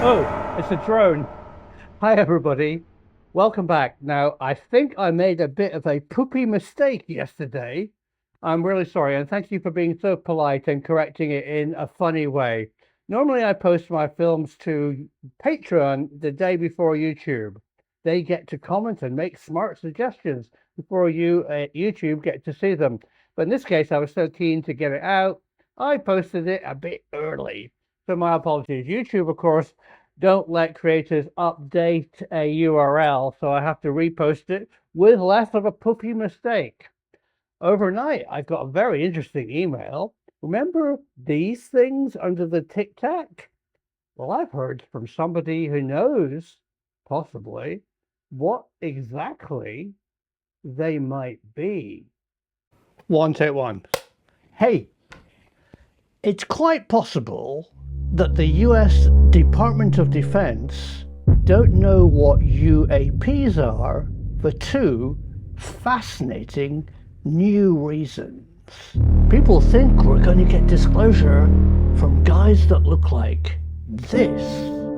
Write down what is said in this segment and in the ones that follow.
Oh, it's a drone. Hi, everybody. Welcome back. Now, I think I made a bit of a poopy mistake yesterday. I'm really sorry, and thank you for being so polite and correcting it in a funny way. Normally, I post my films to Patreon the day before YouTube. They get to comment and make smart suggestions before you at YouTube get to see them. But in this case, I was so keen to get it out, I posted it a bit early. So my apologies. YouTube, of course, don't let creators update a URL, so I have to repost it with less of a poopy mistake. Overnight, I got a very interesting email. Remember these things under the Tic Tac? Well, I've heard from somebody who knows, possibly, what exactly they might be. One, take one. Hey, it's quite possible that the US Department of Defense don't know what UAPs are for two fascinating new reasons. People think we're going to get disclosure from guys that look like this,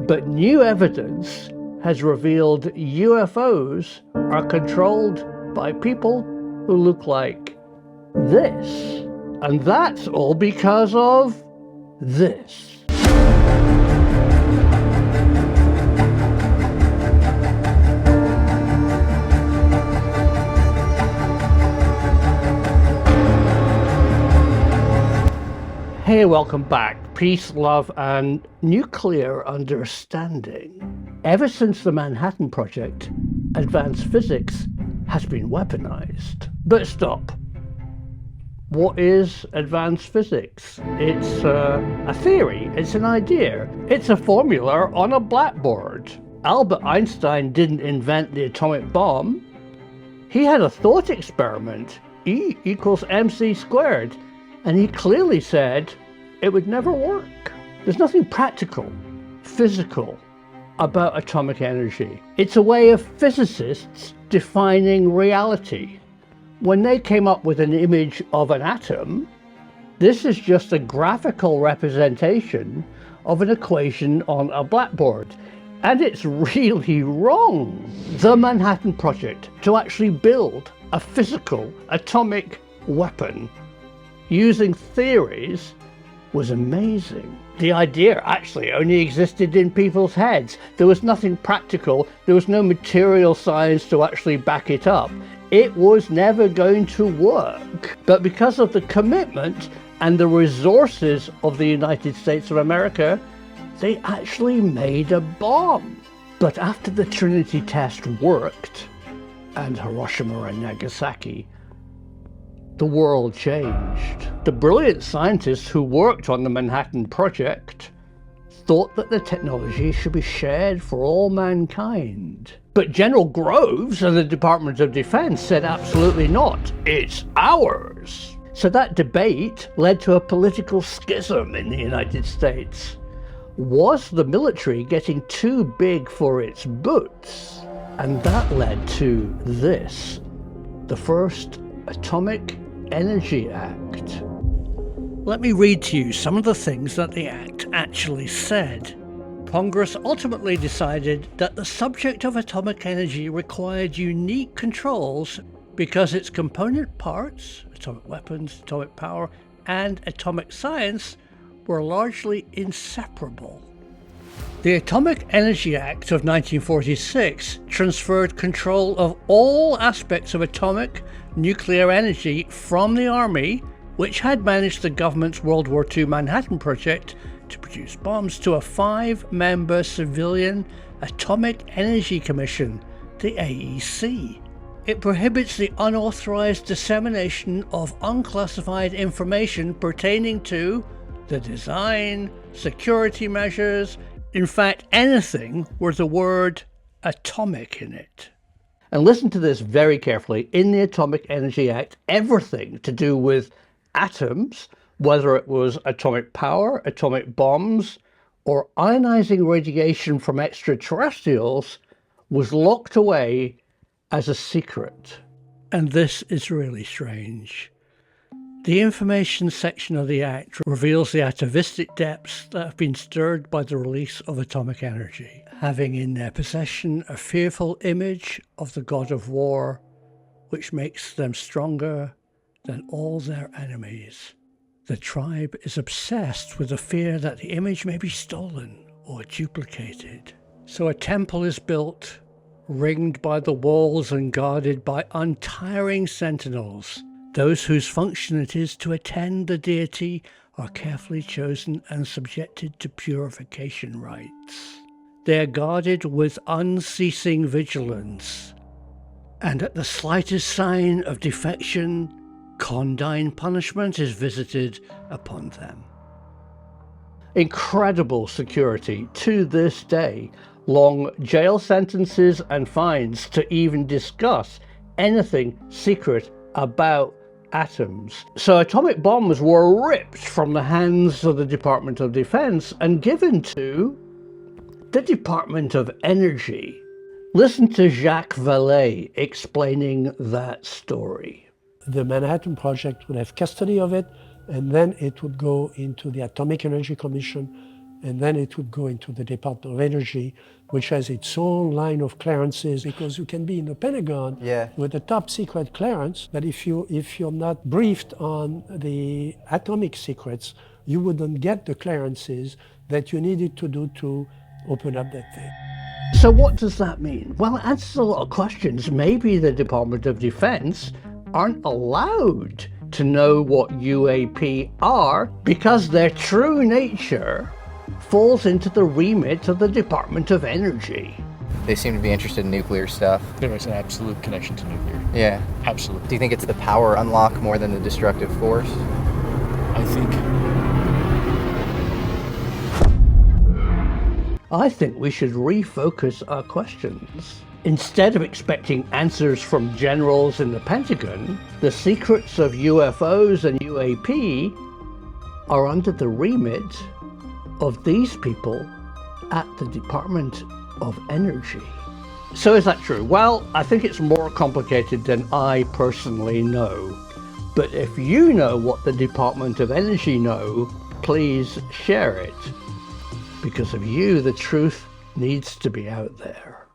but new evidence has revealed UFOs are controlled by people who look like this. And that's all because of this. Hey, welcome back. Peace, love, and nuclear understanding. Ever since the Manhattan Project, advanced physics has been weaponized. But stop. What is advanced physics? It's a theory, it's an idea, it's a formula on a blackboard. Albert Einstein didn't invent the atomic bomb. He had a thought experiment, E equals mc squared, and he clearly said it would never work. There's nothing practical, physical about atomic energy. It's a way of physicists defining reality. When they came up with an image of an atom, this is just a graphical representation of an equation on a blackboard. And it's really wrong. The Manhattan Project to actually build a physical atomic weapon using theories was amazing. The idea actually only existed in people's heads. There was nothing practical. There was no material science to actually back it up. It was never going to work. But because of the commitment and the resources of the United States of America, they actually made a bomb. But after the Trinity test worked, and Hiroshima and Nagasaki, the world changed. The brilliant scientists who worked on the Manhattan Project thought that the technology should be shared for all mankind. But General Groves of the Department of Defense said absolutely not. It's ours. So that debate led to a political schism in the United States. Was the military getting too big for its boots? And that led to this, the first Atomic Energy Act. Let me read to you some of the things that the Act actually said. Congress ultimately decided that the subject of atomic energy required unique controls because its component parts, atomic weapons, atomic power, and atomic science, were largely inseparable. The Atomic Energy Act of 1946 transferred control of all aspects of atomic nuclear energy from the Army, which had managed the government's World War II Manhattan Project to produce bombs, to a 5-member civilian Atomic Energy Commission, the AEC. It prohibits the unauthorized dissemination of unclassified information pertaining to the design, security measures, in fact, anything with the word atomic in it. And listen to this very carefully. In the Atomic Energy Act, everything to do with atoms, whether it was atomic power, atomic bombs, or ionizing radiation from extraterrestrials, was locked away as a secret. And this is really strange. The information section of the Act reveals the atavistic depths that have been stirred by the release of atomic energy, having in their possession a fearful image of the god of war, which makes them stronger than all their enemies. The tribe is obsessed with the fear that the image may be stolen or duplicated. So a temple is built, ringed by the walls and guarded by untiring sentinels. Those whose function it is to attend the deity are carefully chosen and subjected to purification rites. They are guarded with unceasing vigilance, and at the slightest sign of defection, condign punishment is visited upon them. Incredible security to this day, long jail sentences and fines to even discuss anything secret about atoms. So atomic bombs were ripped from the hands of the Department of Defense and given to the Department of Energy. Listen to Jacques Vallée explaining that story. The Manhattan Project would have custody of it, and then it would go into the Atomic Energy Commission, and then it would go into the Department of Energy, which has its own line of clearances, because you can be in the Pentagon with a top secret clearance, but if you're not briefed on the atomic secrets, you wouldn't get the clearances that you needed to do to open up that thing. So what does that mean? Well, it answers a lot of questions. Maybe the Department of Defense aren't allowed to know what UAP are because their true nature falls into the remit of the Department of Energy. They seem to be interested in nuclear stuff. There is an absolute connection to nuclear. Yeah. Absolutely. Do you think it's the power unlock more than the destructive force? I think we should refocus our questions. Instead of expecting answers from generals in the Pentagon, the secrets of UFOs and UAP are under the remit of these people at the Department of Energy. So is that true? Well, I think it's more complicated than I personally know. But if you know what the Department of Energy know, please share it. Because of you, the truth needs to be out there.